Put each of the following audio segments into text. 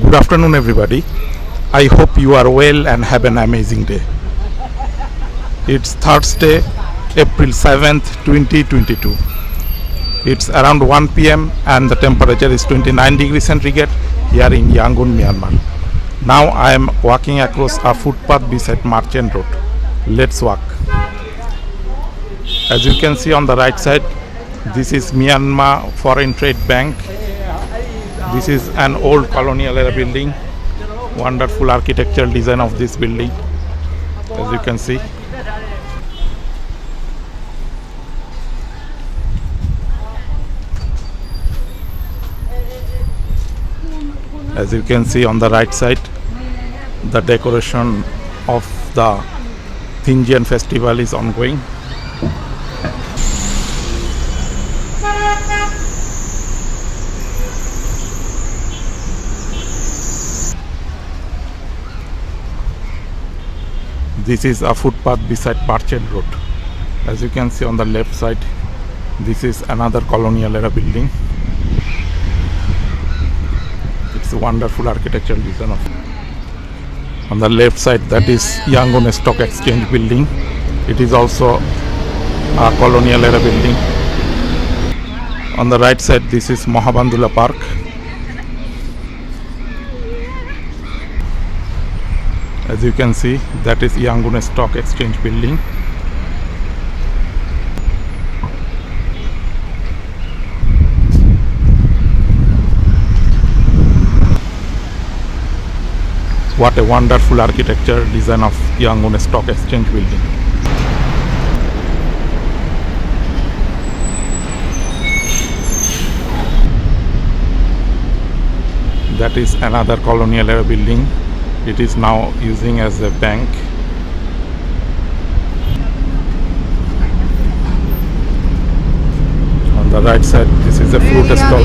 Good afternoon, everybody. I hope you are well and have an amazing day. It's Thursday, April 7th, 2022. It's around 1 p.m. and the temperature is 29 degrees centigrade here in Yangon, Myanmar. Now I am walking across a footpath beside Merchant Road. Let's walk. As you can see on the right side, this is Myanmar Foreign Trade Bank. This is an old colonial era building. Wonderful architectural design of this building, as you can see. As you can see on the right side, the decoration of the Thinjian festival is ongoing. This is a footpath beside Merchant Road. As you can see on the left side, this is another colonial era building. It's a wonderful architectural design of it. On the left side, that is Yangon Stock Exchange building. It is also a colonial era building. On the right side, this is Mahabandula Park. As you can see, that is Yangon Stock Exchange building. What a wonderful architecture design of Yangon Stock Exchange building. That is another colonial era building. It is now using as a bank. On the right side, this is a fruit stall.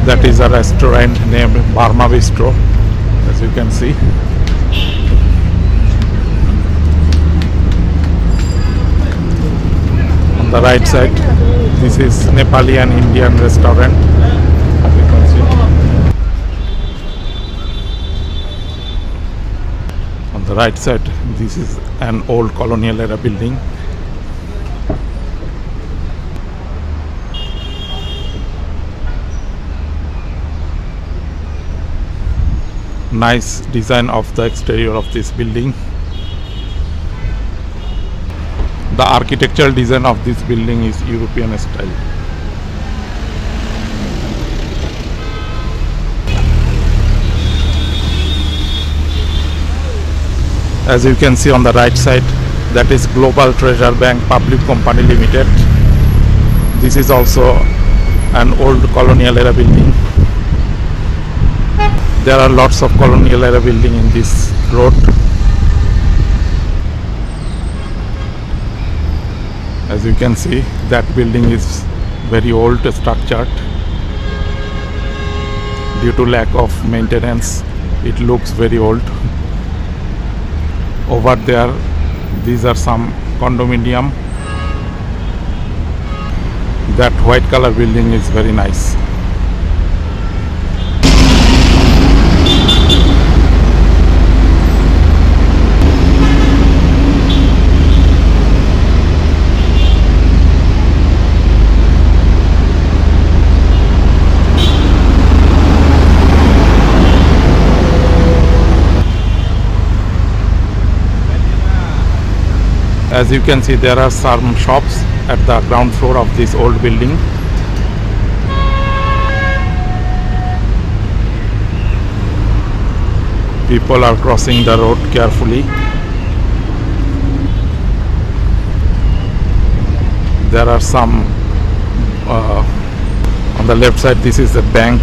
That is a restaurant named Barma Bistro, as you can see. On the right side, this is Nepali and Indian restaurant, as you can see. On the right side, this is an old colonial era building. Nice design of the exterior of this building. The architectural design of this building is European style. As you can see on the right side, that is Global Treasure Bank Public Company Limited. This is also an old colonial era building. There are lots of colonial era building in this road. As you can see, that building is very old structured. Due to lack of maintenance, it looks very old. Over there, these are some condominium. That white color building is very nice. As you can see, there are some shops at the ground floor of this old building. People are crossing the road carefully. There are some on the left side. This is a bank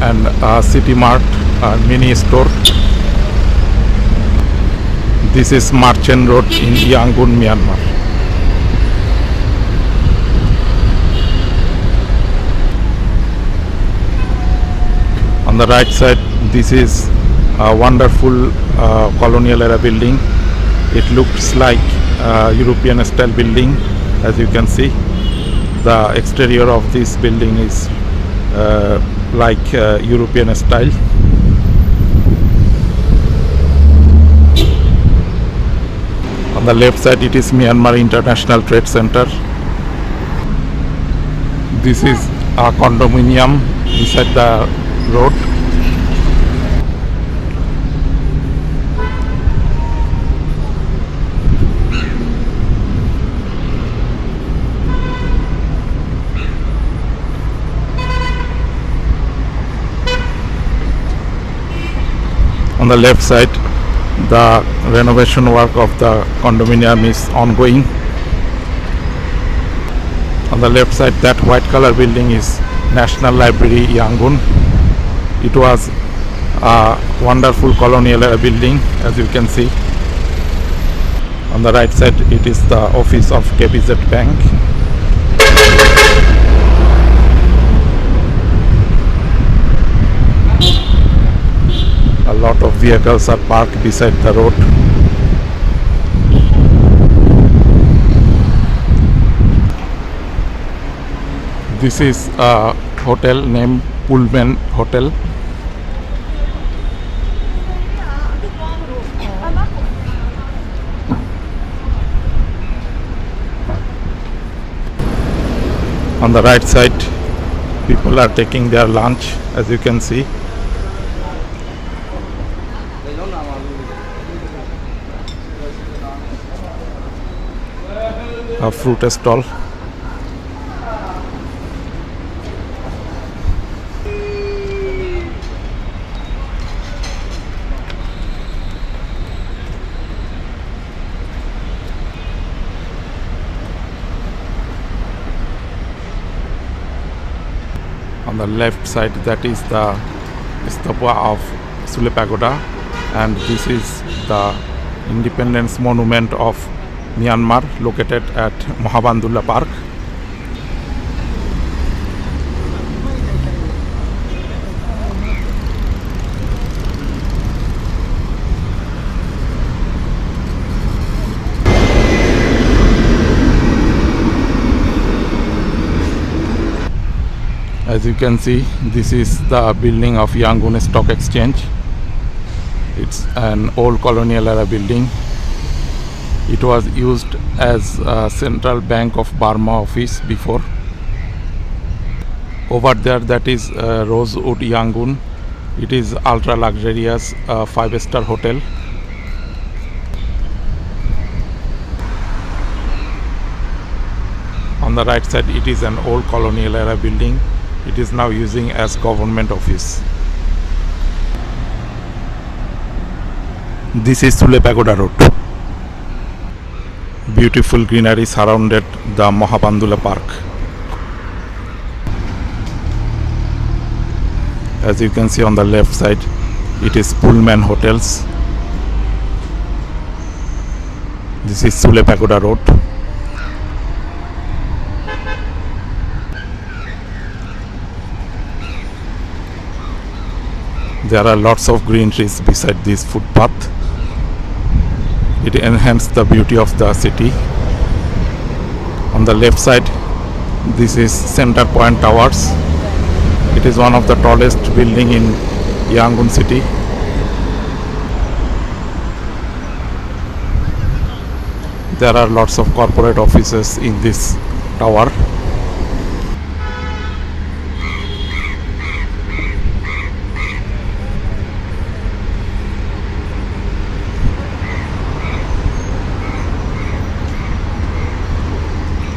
and a city mart, a mini store. This is Merchant Road in Yangon, Myanmar. On the right side, this is a wonderful colonial era building. It looks like European style building. As you can see, the exterior of this building is like European style. On the left side, it is Myanmar International Trade Center. This is a condominium beside the road. On the left side, the renovation work of the condominium is ongoing. On the left side, that white color building is National Library, Yangon. It was a wonderful colonial era building, as you can see. On the right side, it is the office of KBZ Bank. A lot of vehicles are parked beside the road. This is a hotel named Pullman Hotel. On the right side, people are taking their lunch, as you can see. A fruit stall. On the left side, that is the stupa of Sule Pagoda, and this is the Independence Monument of Myanmar, located at Mohabandullah Park. As you can see, this is the building of Yangon Stock Exchange. It's an old colonial era building. It was used as a Central Bank of Burma office before. Over there, that is Rosewood Yangon. It is ultra luxurious 5-star hotel. On the right side, it is an old colonial era building. It is now using as government office. This is Sule Pagoda Road. Beautiful greenery surrounded the Mohabandullah Park. As you can see on the left side, it is Pullman Hotels. This is Sule Pagoda Road. There are lots of green trees beside this footpath. It enhances the beauty of the city. On the left side, this is Center Point Towers. It is one of the tallest building in Yangon city. There are lots of corporate offices in this tower.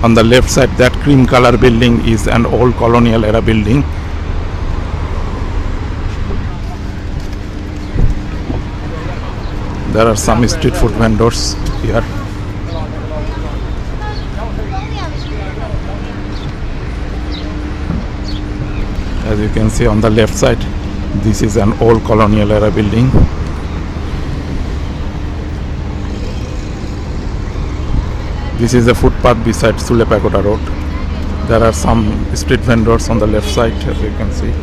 On the left side, that cream color building is an old colonial era building. There are some street food vendors here. As you can see on the left side, this is an old colonial era building. This is a footpath beside Sule Pagoda Road. There are some street vendors on the left side, as you can see.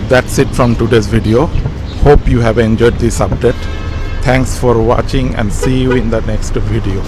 That's it from today's video. Hope you have enjoyed this update. Thanks for watching and see you in the next video.